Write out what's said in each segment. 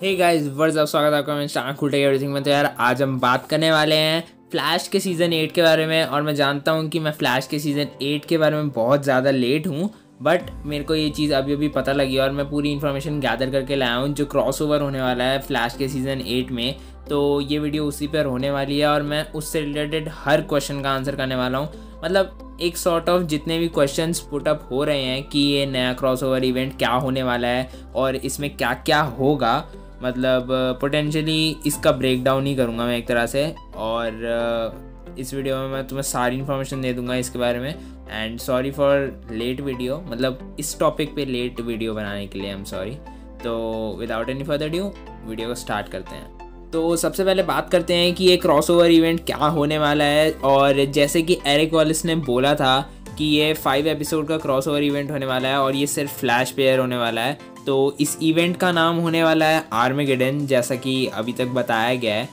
Hey guys what's up, स्वागत है आपका मैं स्टार एवरीथिंग में। तो यार आज हम बात करने वाले हैं फ्लैश के सीज़न 8 के बारे में। और मैं जानता हूँ कि मैं फ्लैश के सीज़न 8 के बारे में बहुत ज़्यादा लेट हूँ, बट मेरे को ये चीज़ अभी पता लगी और मैं पूरी इन्फॉर्मेशन गैदर करके लाया हूँ जो क्रॉसओवर होने वाला है फ्लैश के सीज़न 8 में। तो ये वीडियो उसी पर होने वाली है और मैं उससे रिलेटेड हर क्वेश्चन का आंसर करने वाला हूँ। मतलब एक सॉर्ट ऑफ जितने भी क्वेश्चंस पुट अप हो रहे हैं कि ये नया क्रॉसओवर इवेंट क्या होने वाला है और इसमें क्या क्या होगा, मतलब पोटेंशियली इसका ब्रेकडाउन ही करूँगा मैं एक तरह से। और इस वीडियो में मैं तुम्हें सारी इन्फॉर्मेशन दे दूँगा इसके बारे में। And sorry for late video, मतलब इस टॉपिक पे लेट वीडियो बनाने के लिए आई एम सॉरी। तो without any further due video को स्टार्ट करते हैं। तो सबसे पहले बात करते हैं कि ये क्रॉसओवर इवेंट क्या होने वाला है। और जैसे कि एरिक वॉलिस ने बोला था कि ये 5 एपिसोड का क्रॉसओवर इवेंट होने वाला है और ये सिर्फ फ्लैश पे एयर होने वाला है। तो इस इवेंट का नाम होने वाला है आर्मेगेडन, जैसा कि अभी तक बताया गया है।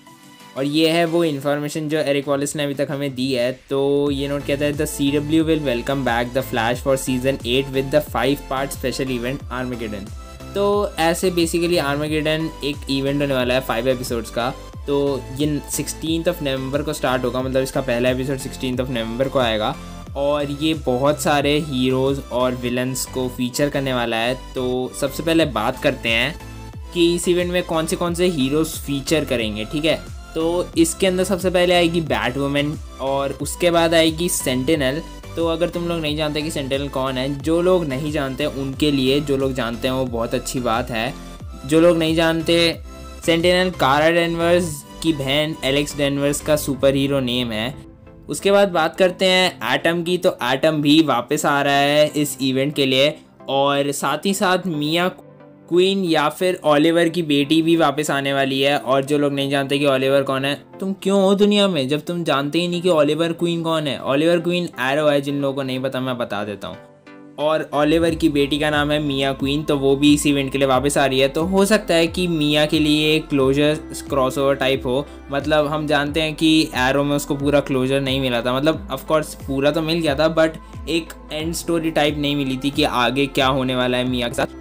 और ये है वो इन्फॉर्मेशन जो एरिक वॉलिस ने अभी तक हमें दी है। तो ये नोट कहता है the CW will welcome back the flash for season 8 with the 5 part special event armageddon. तो ऐसे बेसिकली आर्मेगेडन एक इवेंट होने वाला है 5 एपिसोड्स का। तो ये 16 नवंबर को स्टार्ट होगा, मतलब इसका पहला एपिसोड 16 नवंबर को आएगा। और ये बहुत सारे हीरोज़ और विलन्स को फीचर करने वाला है। तो सबसे पहले बात करते हैं कि इस इवेंट में कौन से हीरोज़ फीचर करेंगे, ठीक है। तो इसके अंदर सबसे पहले आएगी बैटवुमन और उसके बाद आएगी सेंटिनल। तो अगर तुम लोग नहीं जानते कि सेंटिनल कौन है, जो लोग नहीं जानते उनके लिए, जो लोग जानते हैं वो बहुत अच्छी बात है। जो लोग नहीं जानते, सेंटिनल कारा डेनवर्स की बहन एलेक्स डेनवर्स का सुपर हीरो नेम है। उसके बाद बात करते हैं एटम की। तो एटम भी वापस आ रहा है इस इवेंट के लिए और साथ ही साथ मिया क्वीन या फिर ओलिवर की बेटी भी वापस आने वाली है। और जो लोग नहीं जानते कि ओलिवर कौन है, तुम क्यों हो दुनिया में जब तुम जानते ही नहीं कि ओलिवर क्वीन कौन है। ओलिवर क्वीन एरो है, जिन लोगों को नहीं पता मैं बता देता हूँ। और ओलिवर की बेटी का नाम है मिया क्वीन, तो वो भी इस इवेंट के लिए वापस आ रही है। तो हो सकता है कि मिया के लिए एक क्लोजर क्रॉसओवर टाइप हो। मतलब हम जानते हैं कि एरो में उसको पूरा क्लोजर नहीं मिला था, मतलब ऑफ कोर्स पूरा तो मिल गया था बट एक एंड स्टोरी टाइप नहीं मिली थी कि आगे क्या होने वाला है मिया के साथ।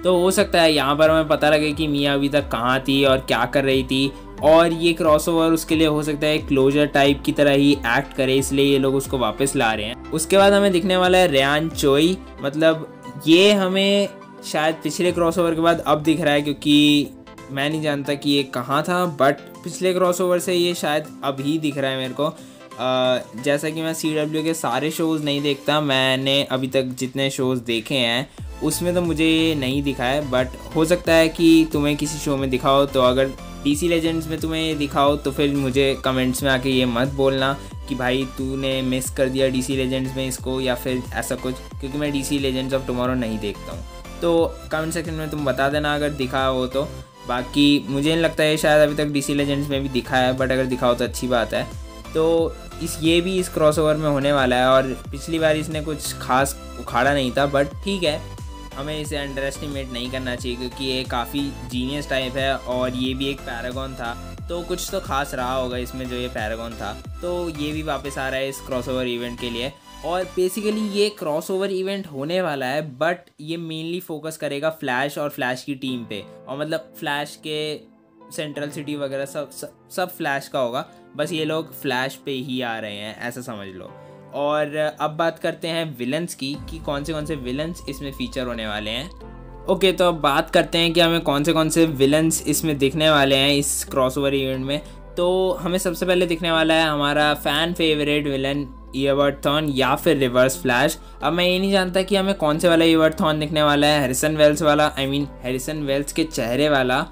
तो हो सकता है यहाँ पर हमें पता लगे कि मिया अभी तक कहाँ थी और क्या कर रही थी। और ये क्रॉसओवर उसके लिए हो सकता है क्लोजर टाइप की तरह ही एक्ट करे, इसलिए ये लोग उसको वापस ला रहे हैं। उसके बाद हमें दिखने वाला है रेयान चोई। मतलब ये हमें शायद पिछले क्रॉसओवर के बाद अब दिख रहा है, क्योंकि मैं नहीं जानता कि ये कहाँ था, बट पिछले क्रॉसओवर से ये शायद अभी दिख रहा है मेरे को। जैसा कि मैं CW के सारे शोज़ नहीं देखता, मैंने अभी तक जितने शोज़ देखे हैं उसमें तो मुझे नहीं दिखा है, बट हो सकता है कि तुम्हें किसी शो में दिखाओ। तो अगर DC लेजेंड्स में तुम्हें दिखाओ तो फिर मुझे कमेंट्स में आके ये मत बोलना कि भाई तूने मिस कर दिया DC लेजेंड्स में इसको या फिर ऐसा कुछ, क्योंकि मैं DC लेजेंड्स ऑफ टुमारो नहीं देखता हूँ। तो कमेंट सेक्शन में तुम बता देना अगर दिखा हो तो। बाकी मुझे नहीं लगता है शायद अभी तक DC लेजेंड्स में भी दिखा है, बट अगर दिखाओ तो अच्छी बात है। तो ये भी इस क्रॉसओवर में होने वाला है। और पिछली बार इसने कुछ खास उखाड़ा नहीं था, बट ठीक है, हमें इसे अंडर एस्टिमेट नहीं करना चाहिए क्योंकि ये काफ़ी जीनियस टाइप है और ये भी एक पैरागॉन था। तो कुछ तो खास रहा होगा इसमें जो ये पैरागॉन था। तो ये भी वापस आ रहा है इस क्रॉसओवर इवेंट के लिए। और बेसिकली ये क्रॉसओवर इवेंट होने वाला है, बट ये मेनली फोकस करेगा फ्लैश और फ्लैश की टीम पे। और मतलब फ्लैश के सेंट्रल सिटी वगैरह सब फ्लैश का होगा, बस ये लोग फ्लैश पे ही आ रहे हैं, ऐसा समझ लो। और अब बात करते हैं विलन्स की कि कौन से विलन्स इसमें फ़ीचर होने वाले हैं। ओके, तो अब बात करते हैं कि हमें कौन से विलन्स इसमें दिखने वाले हैं इस क्रॉसओवर इवेंट में। तो हमें सबसे पहले दिखने वाला है हमारा fan favourite villain earbud thorn या फिर रिवर्स फ्लैश। अब मैं ये नहीं जानता कि हमें कौन से वाला ईयरबड थॉर्न दिखने वाला है, हैरिसन वेल्स वाला, हैरिसन वेल्स के चेहरे वाला,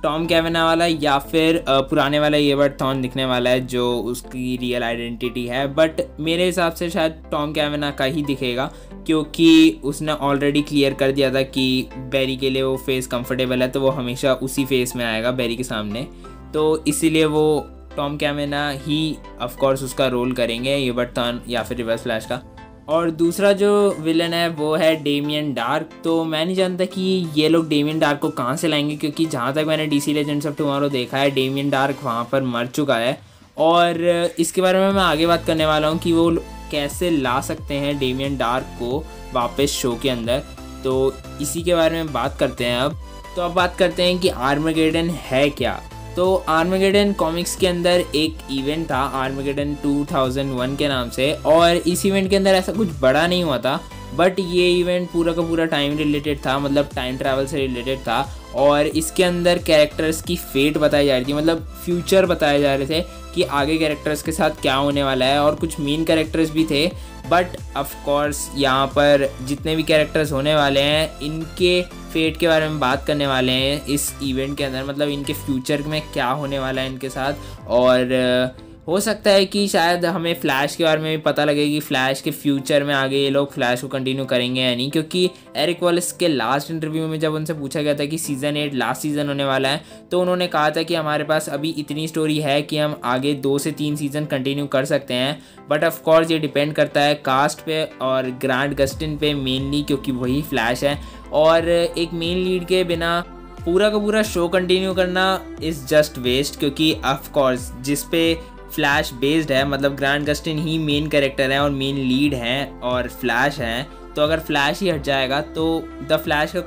टॉम कैवेना वाला, या फिर पुराने वाला ईयरबड थॉर्न दिखने वाला है जो उसकी रियल आइडेंटिटी है। बट मेरे हिसाब से शायद टॉम कैवेना का ही दिखेगा, क्योंकि उसने ऑलरेडी क्लियर कर दिया था कि बैरी के लिए वो फेस कंफर्टेबल है, तो वो हमेशा उसी फेस में आएगा बैरी के सामने। तो इसीलिए वो टॉम कैवेना ही ऑफ कोर्स उसका रोल करेंगे, ईयरबड थॉर्न या फिर रिवर्स फ्लैश का। और दूसरा जो विलन है वो है डेमियन डार्क। तो मैं नहीं जानता कि ये लोग डेमियन डार्क को कहाँ से लाएंगे, क्योंकि जहाँ तक मैंने DC लेजेंड्स ऑफ टुमारो देखा है डेमियन डार्क वहाँ पर मर चुका है। और इसके बारे में मैं आगे बात करने वाला हूँ कि वो कैसे ला सकते हैं डेमियन डार्क को वापस शो के अंदर। तो इसी के बारे में बात करते हैं अब। तो अब बात करते हैं कि आर्मेगेडन है क्या। तो आर्मेगेडन कॉमिक्स के अंदर एक इवेंट था आर्मेगेडन 2001 के नाम से, और इस इवेंट के अंदर ऐसा कुछ बड़ा नहीं हुआ था, बट ये इवेंट पूरा का पूरा टाइम रिलेटेड था, मतलब टाइम ट्रैवल से रिलेटेड था। और इसके अंदर कैरेक्टर्स की फेट बताई जा रही थी, मतलब फ्यूचर बताए जा रहे थे कि आगे कैरेक्टर्स के साथ क्या होने वाला है, और कुछ मेन कैरेक्टर्स भी थे। बट ऑफ कोर्स यहाँ पर जितने भी कैरेक्टर्स होने वाले हैं इनके फेट के बारे में बात करने वाले हैं इस इवेंट के अंदर, मतलब इनके फ्यूचर में क्या होने वाला है इनके साथ। और हो सकता है कि शायद हमें फ्लैश के बारे में भी पता लगे कि फ्लैश के फ्यूचर में आगे ये लोग फ्लैश को कंटिन्यू करेंगे या नहीं, क्योंकि एरिक वॉलिस के लास्ट इंटरव्यू में जब उनसे पूछा गया था कि सीज़न 8 लास्ट सीज़न होने वाला है, तो उन्होंने कहा था कि हमारे पास अभी इतनी स्टोरी है कि हम आगे 2 से 3 सीज़न कंटिन्यू कर सकते हैं। बट ऑफ कोर्स ये डिपेंड करता है कास्ट पे और ग्रांट गस्टिन पे मेनली, क्योंकि वही फ्लैश है। और एक मेन लीड के बिना पूरा का पूरा शो कंटिन्यू करना इज़ जस्ट वेस्ट, क्योंकि ऑफ कोर्स जिस पे फ्लैश बेस्ड है, मतलब ग्रांट गस्टिन ही मेन कैरेक्टर है और मेन लीड हैं और फ्लैश हैं, तो अगर फ्लैश ही हट जाएगा तो द फ्लैश का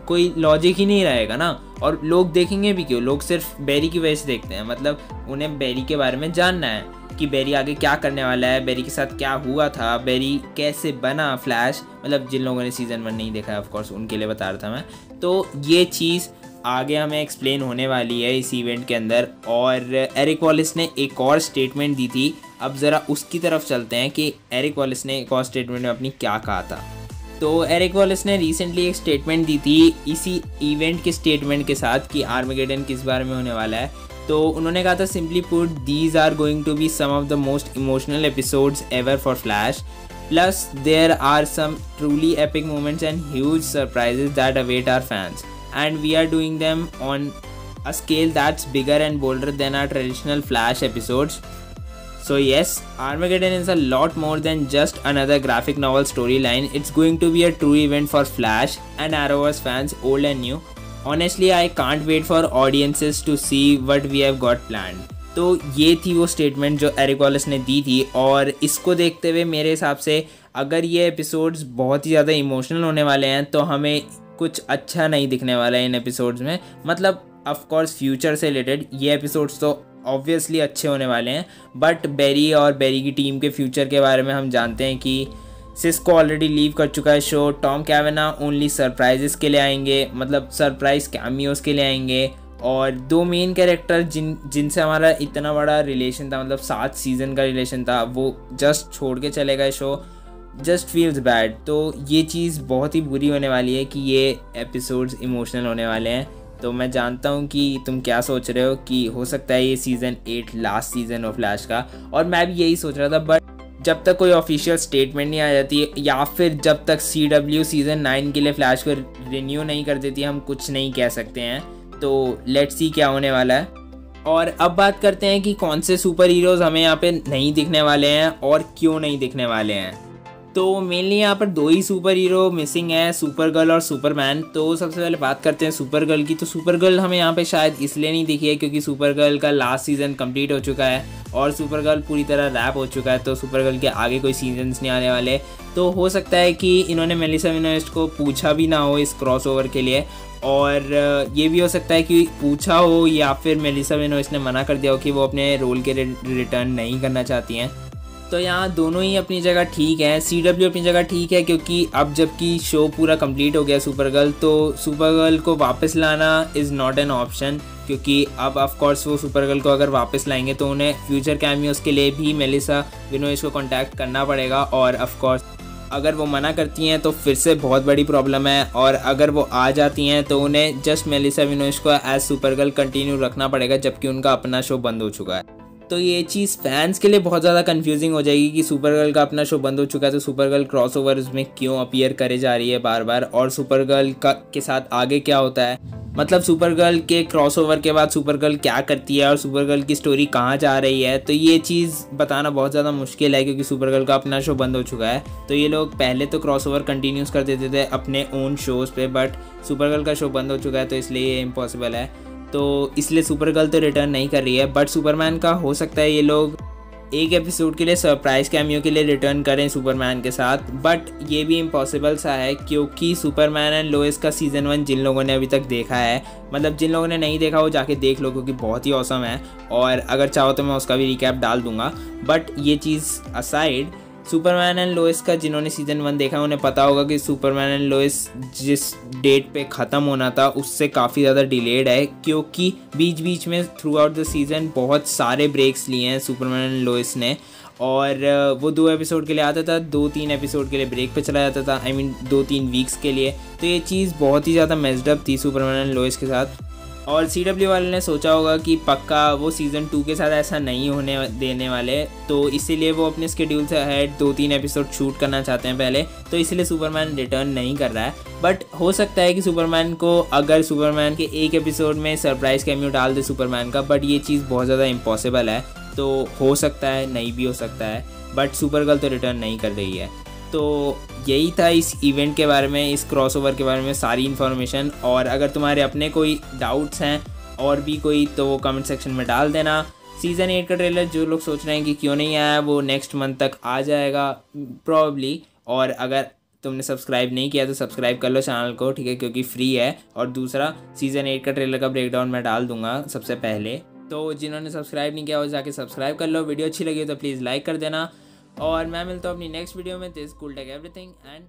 कोई लॉजिक ही नहीं रहेगा ना। और लोग देखेंगे भी क्यों, लोग सिर्फ बैरी की वजह से देखते हैं, मतलब उन्हें बैरी के बारे में जानना है कि बैरी आगे क्या करने वाला है, बैरी के साथ क्या हुआ था, बैरी कैसे बना फ्लैश। मतलब जिन लोगों ने सीज़न 1 नहीं देखा है ऑफकोर्स उनके लिए बता रहा था मैं। तो ये चीज़ आगे हमें एक्सप्लेन होने वाली है इस इवेंट के अंदर। और एरिक वॉलिस ने एक और स्टेटमेंट दी थी, अब ज़रा उसकी तरफ चलते हैं कि एरिक वॉलिस ने एक और स्टेटमेंट में अपनी क्या कहा था। तो एरिक वॉलिस ने रिसेंटली एक स्टेटमेंट दी थी इसी इवेंट के स्टेटमेंट के साथ कि आर्मेगेडन किस बारे में होने वाला है। तो उन्होंने कहा था, simply put these are going to be some of the most emotional episodes ever for Flash, plus there are some truly epic moments and huge surprises that await our fans, and we are doing them on a scale that's bigger and bolder than our traditional Flash episodes. So yes, Armageddon is a lot more than just another graphic novel storyline. It's going to be a true event for Flash and Arrowverse fans, old and new. Honestly, I can't wait for audiences to see what we have got planned. तो ये थी वो statement जो Eric वॉलिस ने दी थी, और इसको देखते हुए मेरे हिसाब से अगर ये एपिसोड्स बहुत ही ज़्यादा इमोशनल होने वाले हैं तो हमें कुछ अच्छा नहीं दिखने वाला है इन एपिसोड्स में। मतलब ऑफ कोर्स फ्यूचर से रिलेटेड ये एपिसोड्स तो ऑब्वियसली अच्छे होने वाले हैं, बट बैरी और बैरी की टीम के फ्यूचर के बारे में हम जानते हैं कि सिस्को ऑलरेडी लीव कर चुका है शो, टॉम कैवेना ओनली सरप्राइजेस के लिए आएंगे, मतलब सरप्राइज कैमियोज़ के लिए आएंगे, और 2 मेन कैरेक्टर जिनसे हमारा इतना बड़ा रिलेशन था, मतलब 7 सीज़न का रिलेशन था, वो जस्ट छोड़ के चले गए शो। Just feels bad. तो ये चीज़ बहुत ही बुरी होने वाली है कि ये एपिसोड्स इमोशनल होने वाले हैं। तो मैं जानता हूँ कि तुम क्या सोच रहे हो कि हो सकता है ये सीज़न 8 लास्ट सीज़न हो फ्लैश का, और मैं भी यही सोच रहा था। बट जब तक कोई ऑफिशियल स्टेटमेंट नहीं आ जाती या फिर जब तक CW सीज़न 9 के लिए फ्लैश को रिन्यू नहीं कर देती, हम कुछ नहीं कह सकते हैं। तो लेट्स सी क्या होने वाला है। और अब बात करते हैं कि कौन से सुपर हीरोज़ हमें यहाँ पे नहीं दिखने वाले हैं और क्यों नहीं दिखने वाले हैं। तो मेनली यहाँ पर 2 ही सुपर हीरो मिसिंग है, सुपर गर्ल और सुपरमैन। तो सबसे पहले बात करते हैं सुपर गर्ल की। तो सुपर गर्ल हमें यहाँ पे शायद इसलिए नहीं दिखी है क्योंकि सुपर गर्ल का लास्ट सीज़न कंप्लीट हो चुका है और सुपर गर्ल पूरी तरह रैप हो चुका है, तो सुपर गर्ल के आगे कोई सीजन्स नहीं आने वाले। तो हो सकता है कि इन्होंने मेलिसा विनोएस्ट को पूछा भी ना हो इस क्रॉसओवर के लिए, और ये भी हो सकता है कि पूछा हो या फिर मेलिसा विनोएस्ट ने मना कर दिया हो कि वो अपने रोल के रिटर्न नहीं करना चाहती हैं। तो यहाँ दोनों ही अपनी जगह ठीक है। CW अपनी जगह ठीक है क्योंकि अब जबकि शो पूरा कंप्लीट हो गया सुपर गर्ल, तो सुपर गर्ल को वापस लाना इज़ नॉट एन ऑप्शन, क्योंकि अब ऑफ कोर्स वो सुपर गर्ल को अगर वापस लाएंगे तो उन्हें फ्यूचर कैमियोज़ के लिए भी मेलिसा विनोएस्ट को कांटेक्ट करना पड़ेगा, और ऑफ कोर्स अगर वो मना करती हैं तो फिर से बहुत बड़ी प्रॉब्लम है, और अगर वो आ जाती हैं तो उन्हें जस्ट मेलिसा विनोएस्ट को एज सुपर गर्ल कंटिन्यू रखना पड़ेगा जबकि उनका अपना शो बंद हो चुका है। तो ये चीज़ फैंस के लिए बहुत ज़्यादा कंफ्यूजिंग हो जाएगी कि सुपर गर्ल का अपना शो बंद हो चुका है तो सुपर गर्ल क्रॉसओवर्स में क्यों अपीयर करे जा रही है बार बार, और सुपर गर्ल के साथ आगे क्या होता है, मतलब सुपर गर्ल के क्रॉसओवर के बाद सुपर गर्ल क्या करती है और सुपर गर्ल की स्टोरी कहाँ जा रही है। तो ये चीज़ बताना बहुत ज़्यादा मुश्किल है क्योंकि सुपर गर्ल का अपना शो बंद हो चुका है। तो ये लोग पहले तो क्रॉसओवर कंटिन्यूस कर देते थे अपने ओन शोज़ पे, बट सुपर गर्ल का शो बंद हो चुका है तो इसलिए ये इम्पॉसिबल है। तो इसलिए सुपर गर्ल तो रिटर्न नहीं कर रही है, बट सुपरमैन का हो सकता है ये लोग एक एपिसोड के लिए सरप्राइज कैमियो के लिए रिटर्न करें सुपरमैन के साथ, बट ये भी इम्पॉसिबल सा है क्योंकि सुपरमैन एंड लोइस का सीज़न 1 जिन लोगों ने अभी तक देखा है, मतलब जिन लोगों ने नहीं देखा वो जाके देख लो क्योंकि बहुत ही औसम है, और अगर चाहो तो मैं उसका भी रिकैप डाल दूंगा। बट ये चीज़ असाइड, सुपरमैन एंड लोइस का जिन्होंने सीज़न 1 देखा उन्हें पता होगा कि सुपरमैन एंड लोइस जिस डेट पे ख़त्म होना था उससे काफ़ी ज़्यादा डिलेड है, क्योंकि बीच बीच में थ्रू आउट द सीज़न बहुत सारे ब्रेक्स लिए हैं सुपरमैन एंड लोइस ने, और वो 2 एपिसोड के लिए आता था, 2-3 एपिसोड के लिए ब्रेक पे चला जाता था, 2-3 वीक्स के लिए। तो ये चीज़ बहुत ही ज़्यादा मेस्ड अप थी सुपरमैन एंड लोइस के साथ। और CW वाले ने सोचा होगा कि पक्का वो सीज़न 2 के साथ ऐसा नहीं होने देने वाले, तो इसीलिए वो अपने स्केड्यूल से अहेड 2-3 एपिसोड शूट करना चाहते हैं पहले, तो इसीलिए सुपरमैन रिटर्न नहीं कर रहा है। बट हो सकता है कि सुपरमैन को, अगर सुपरमैन के एक एपिसोड में सरप्राइज कैमियो डाल दे सुपरमैन का, बट ये चीज़ बहुत ज़्यादा इम्पॉसिबल है, तो हो सकता है, नहीं भी हो सकता है, बट सुपरगर्ल तो रिटर्न नहीं कर रही है। तो यही था इस इवेंट के बारे में, इस क्रॉसओवर के बारे में सारी इन्फॉर्मेशन। और अगर तुम्हारे अपने कोई डाउट्स हैं और भी कोई, तो वो कमेंट सेक्शन में डाल देना। सीज़न 8 का ट्रेलर जो लोग सोच रहे हैं कि क्यों नहीं आया, वो नेक्स्ट मंथ तक आ जाएगा प्रॉब्ली। और अगर तुमने सब्सक्राइब नहीं किया तो सब्सक्राइब कर लो चैनल को, ठीक है, क्योंकि फ्री है। और दूसरा, सीज़न 8 का ट्रेलर का ब्रेकडाउन मैं डाल दूंगा सबसे पहले, तो जिन्होंने सब्सक्राइब नहीं किया वो जाके सब्सक्राइब कर लो। वीडियो अच्छी लगी तो प्लीज़ लाइक कर देना, और मैं मिलता हूँ अपनी नेक्स्ट वीडियो में। This cool take everything and